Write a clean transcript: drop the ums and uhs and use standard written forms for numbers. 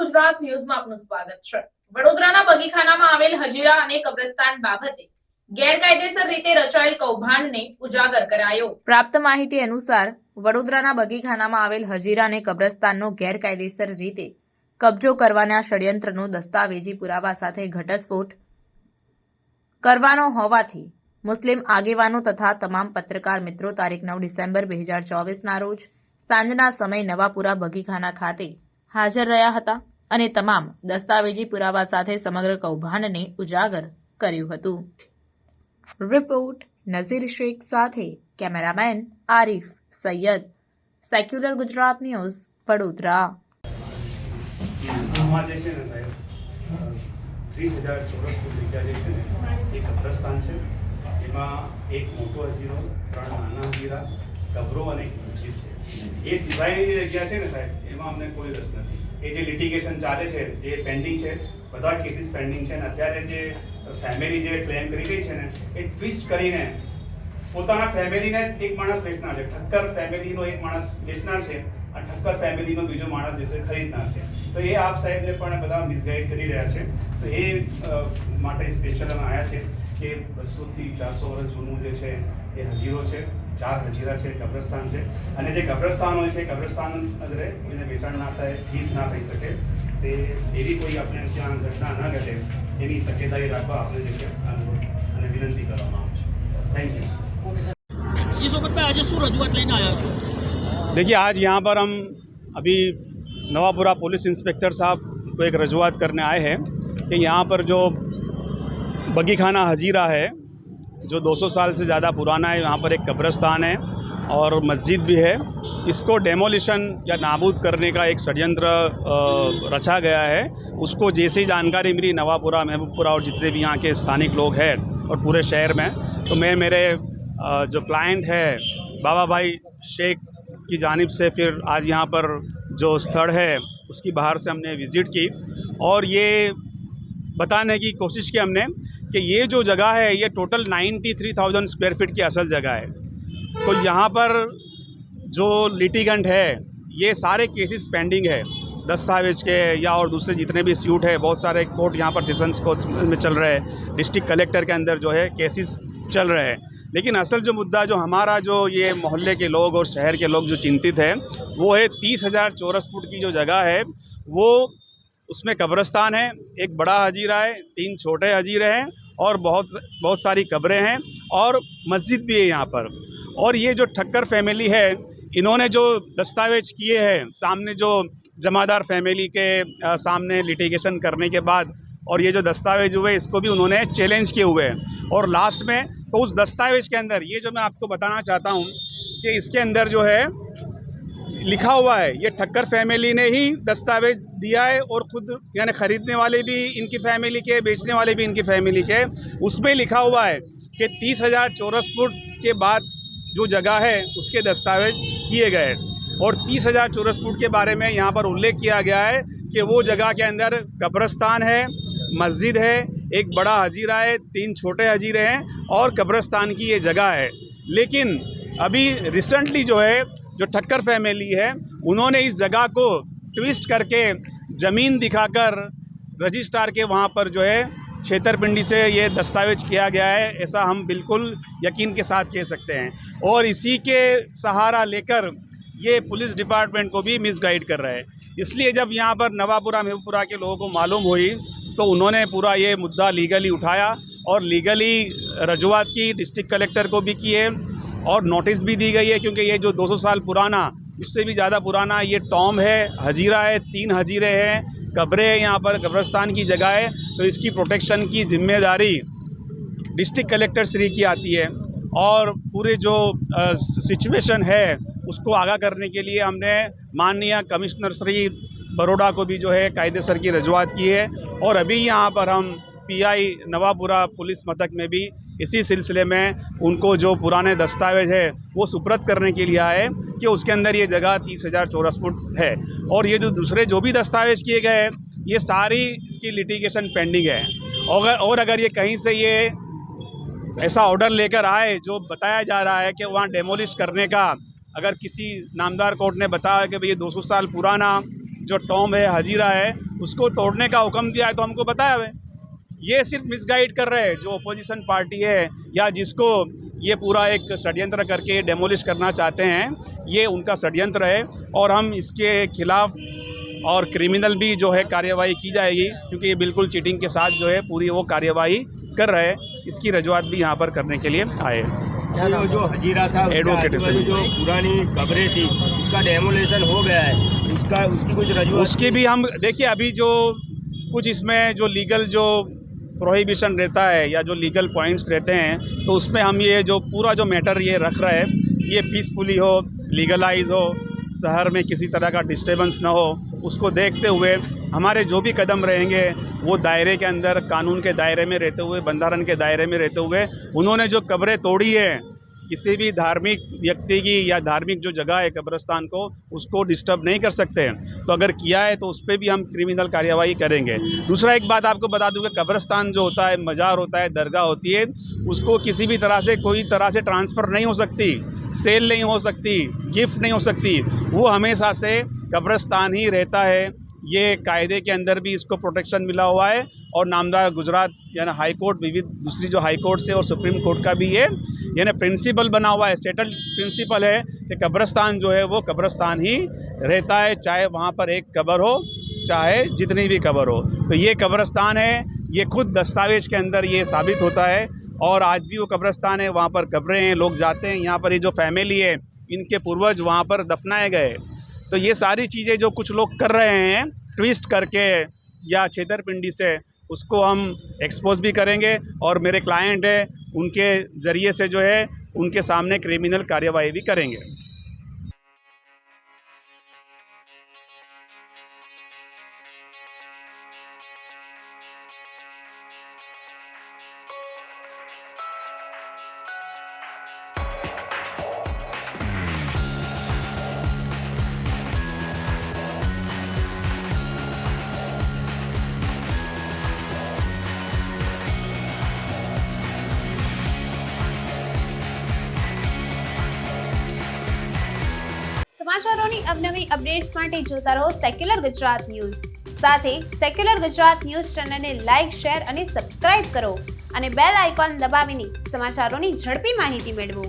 ગુજરાત ન્યૂઝમાં આપનું સ્વાગત છે। વડોદરાના બગીખાનામાં આવેલ હજીરા અને કબ્રસ્તાન બાબતે ગેરકાયદેસર રીતે રચાયેલ કૌભાંડને ઉજાગર કરાયો। પ્રાપ્ત માહિતી અનુસાર વડોદરાના બગીખાનામાં આવેલ હજીરા અને કબ્રસ્તાનનો ગેરકાયદેસર રીતે કબજો કરવાના ષડયંત્રનો દસ્તાવેજી પુરાવા સાથે ઘટસ્ફોટ કરવાનો હોવાથી મુસ્લિમ આગેવાનો તથા તમામ પત્રકાર મિત્રો તારીખ 9 ડિસેમ્બર 2024ના રોજ સાંજના સમય નવાપુરા બગીખાના ખાતે હાજર રહ્યા હતા અને તમામ દસ્તાવેજી પુરાવા સાથે સમગ્ર કૌભાંડને ઉજાગર કર્યું હતું। રિપોર્ટ નઝીર શેખ સાથે cameraman Arif Sayed, secular Gujarat news, Vadodara. 30,000 ચોરસ ફૂટ જગ્યા જે છે ને એ કબ્રસ્તાન છે। એમાં એક મોટો હજીરો, 3 નાના હજીરા, કબરો અને એક મસ્જિદ છે। એ સિવાયની જગ્યા છે ને સાહેબ, એમાં અમને કોઈ રસ નથી। એ જે લિટિગેશન ચાલે છે એ પેન્ડિંગ છે, બધા કેસીસ પેન્ડિંગ છે। અને અત્યારે જે ફેમિલી જે ક્લેમ કરી રહી છે ને એ ટ્વિસ્ટ કરીને પોતાના ફેમિલીને જ એક માણસ વેચનાર છે। ઠક્કર ફેમિલીનો એક માણસ વેચનાર છે, આ ઠક્કર ફેમિલીનો બીજો માણસ જે છે ખરીદનાર છે। તો એ આપ સાહેબને પણ બધા મિસગાઈડ કરી રહ્યા છે। તો એ માટે સ્પેશિયલ અમે આવ્યા છે કે 200 થી 400 વર્ષ જૂનું જે છે એ હજીરો છે, 4 હજીરા છે, કબ્રસ્તાન છે। અને જે કબ્રસ્તાન હોય છે કબ્રસ્તાન જ રહે, કોઈને વેચાણ ના થાય, ગીફ ના થઈ શકે, તે એવી કોઈ આપણે ત્યાં ઘટના ન ઘટે એની તકેદારી રાખવા આપણે જે છે અનુરોધ અને વિનંતી કરવામાં આવે છે। Thank you. इस वक्त पे आज શું રજૂઆત લઈને આવ્યા છો? देखिए, आज यहाँ पर हम अभी नवापुरा पुलिस इंस्पेक्टर साहब को एक रजूआत करने आए हैं कि यहाँ पर जो बगीखाना हजीरा है जो 200 साल से ज़्यादा पुराना है, यहाँ पर एक कब्रस्तान है और मस्जिद भी है। इसको डेमोलिशन या नाबूद करने का एक षड्यंत्र रचा गया है। उसको जैसी जानकारी मिली नवापुरा, महबूबपुरा और जितने भी यहाँ के स्थानिक लोग हैं और पूरे शहर में, तो मैं मेरे जो क्लाइंट है बाबा भाई शेख की जानिब से फिर आज यहाँ पर जो स्थल है उसकी बाहर से हमने विज़िट की और ये बताने की कोशिश की हमने कि ये जो जगह है ये टोटल 93,000 स्क्वायर फीट की असल जगह है। तो यहाँ पर जो लिटिगेंट है ये सारे केसेस पेंडिंग है, दस्तावेज के या और दूसरे जितने भी सूट है, बहुत सारे कोर्ट यहाँ पर सेशंस कोर्ट में चल रहे हैं, डिस्ट्रिक्ट कलेक्टर के अंदर जो है केसेस चल रहे हैं। लेकिन असल जो मुद्दा जो हमारा जो ये मोहल्ले के लोग और शहर के लोग जो चिंतित हैं वो है 30,000 चौरस फुट की जो जगह है वो उसमें कब्रस्तान है, एक बड़ा हजीरा है, 3 छोटे हजीरे हैं और बहुत सारी कब्रें हैं और मस्जिद भी है यहाँ पर। और ये जो ठक्कर फैमिली है इन्होंने जो दस्तावेज किए हैं सामने जो जमादार फैमिली के सामने लिटिगेशन करने के बाद, और ये जो दस्तावेज हुए इसको भी उन्होंने चैलेंज किए हुए हैं। और लास्ट में तो उस दस्तावेज के अंदर ये जो मैं आपको बताना चाहता हूँ कि इसके अंदर जो है लिखा हुआ है ये ठक्कर फैमिली ने ही दस्तावेज दिया है और खुद यानी ख़रीदने वाले भी इनकी फैमिली के, बेचने वाले भी इनकी फैमिली के। उसमें लिखा हुआ है कि 30,000 चौरस फुट के बाद जो जगह है उसके दस्तावेज किए गए और 30,000 चौरस फुट के बारे में यहाँ पर उल्लेख किया गया है कि वो जगह के अंदर कब्रस्तान है, मस्जिद है, एक बड़ा हजीरा है, 3 छोटे हजीरे हैं और कब्रस्तान की ये जगह है। लेकिन अभी रिसेंटली जो है जो ठक्कर फैमिली है उन्होंने इस जगह को ट्विस्ट करके ज़मीन दिखाकर रजिस्ट्रार के वहाँ पर जो है छेतरपिंडी से ये दस्तावेज किया गया है, ऐसा हम बिल्कुल यकीन के साथ कह सकते हैं। और इसी के सहारा लेकर ये पुलिस डिपार्टमेंट को भी मिसगाइड कर रहे हैं। इसलिए जब यहाँ पर नवापुरा महबूबपुरा के लोगों को मालूम हुई तो उन्होंने पूरा ये मुद्दा लीगली उठाया और लीगली रजूआत की, डिस्ट्रिक्ट कलेक्टर को भी किए और नोटिस भी दी गई है, क्योंकि ये जो 200 साल पुराना, उससे भी ज़्यादा पुराना ये टॉम है, हजीरा है, 3 हजीरे हैं, कब्रें हैं, यहाँ पर कब्रस्तान की जगह है। तो इसकी प्रोटेक्शन की जिम्मेदारी डिस्ट्रिक्ट कलेक्टर श्री की आती है और पूरे जो सिचुएशन है उसको आगाह करने के लिए हमने माननीय कमिश्नर श्री बड़ौदा को भी जो है कायदेसर की रजूआत की है। और अभी यहाँ पर हम पीआई नवापुरा पुलिस मथक में भी इसी सिलसिले में उनको जो पुराने दस्तावेज है वो सुपुर्द करने के लिए आए कि उसके अंदर ये जगह 30,000 चौरस फुट है। और ये जो दूसरे जो भी दस्तावेज किए गए हैं ये सारी इसकी लिटिगेशन पेंडिंग है। और अगर ये कहीं से ये ऐसा ऑर्डर लेकर आए जो बताया जा रहा है कि वहाँ डेमोलिश करने का, अगर किसी नामदार कोर्ट ने बताया कि भाई ये 200 साल पुराना जो टॉम है, हजीरा है, उसको तोड़ने का हुक्म दिया है तो हमको बताया हुआ है। ये सिर्फ मिसगाइड कर रहे हैं जो अपोजिशन पार्टी है या जिसको ये पूरा एक षड्यंत्र करके डेमोलिश करना चाहते हैं, ये उनका षड्यंत्र है और हम इसके खिलाफ और क्रिमिनल भी जो है कार्यवाही की जाएगी, क्योंकि ये बिल्कुल चीटिंग के साथ जो है पूरी वो कार्यवाही कर रहे हैं। इसकी रजूआत भी यहाँ पर करने के लिए आए। वो जो हजीरा था एडवोकेट उसके आजू-बाजू जो पुरानी कब्रें थी उसका डेमोलेशन हो गया है, उसकी कुछ रजूआत उसकी भी हम देखिए, अभी जो कुछ इसमें जो लीगल जो प्रोहिबिशन रहता है या जो लीगल पॉइंट्स रहते हैं, तो उसमें हम ये जो पूरा जो मैटर ये रख रहे हैं, ये पीसफुली हो, लीगलाइज हो, शहर में किसी तरह का डिस्टर्बेंस ना हो, उसको देखते हुए हमारे जो भी कदम रहेंगे वो दायरे के अंदर, कानून के दायरे में रहते हुए, बंधारण के दायरे में रहते हुए। उन्होंने जो कब्रें तोड़ी है, किसी भी धार्मिक व्यक्ति की या धार्मिक जो जगह है कब्रिस्तान को, उसको डिस्टर्ब नहीं कर सकते हैं। तो अगर किया है तो उस पर भी हम क्रिमिनल कार्यवाही करेंगे। दूसरा एक बात आपको बता दूं कि कब्रिस्तान जो होता है, मज़ार होता है, दरगाह होती है, उसको किसी भी तरह से कोई तरह से ट्रांसफ़र नहीं हो सकती, सेल नहीं हो सकती, गिफ्ट नहीं हो सकती। वो हमेशा से कब्रिस्तान ही रहता है। ये कायदे के अंदर भी इसको प्रोटेक्शन मिला हुआ है और नामदार गुजरात यानी हाई कोर्ट, विविध दूसरी जो हाई कोर्ट से और सुप्रीम कोर्ट का भी ये यानी प्रिंसिपल बना हुआ है, सेटल्ड प्रिंसिपल है कि कब्रिस्तान जो है वो कब्रिस्तान ही रहता है, चाहे वहाँ पर एक कब्र हो, चाहे जितनी भी कब्र हो। तो ये कब्रिस्तान है, ये खुद दस्तावेज के अंदर ये साबित होता है और आज भी वो कब्रिस्तान है, वहाँ पर कब्रें हैं, लोग जाते हैं। यहाँ पर ये जो फैमिली है, इनके पूर्वज वहाँ पर दफनाए गए। तो ये सारी चीज़ें जो कुछ लोग कर रहे हैं ट्विस्ट करके या छेतरपिंडी से, उसको हम एक्सपोज भी करेंगे और मेरे क्लाइंट है उनके ज़रिए से जो है उनके सामने क्रिमिनल कार्यवाही भी करेंगे। સમાચારોની અવનવી અપડેટ્સ માટે જોતા રહો સેક્યુલર ગુજરાત ન્યૂઝ. સાથે સેક્યુલર ગુજરાત ન્યૂઝ ચેનલને લાઇક, શેર અને સબસ્ક્રાઇબ કરો અને બેલ આઇકોન દબાવીને સમાચારોની ઝડપી માહિતી મેળવો.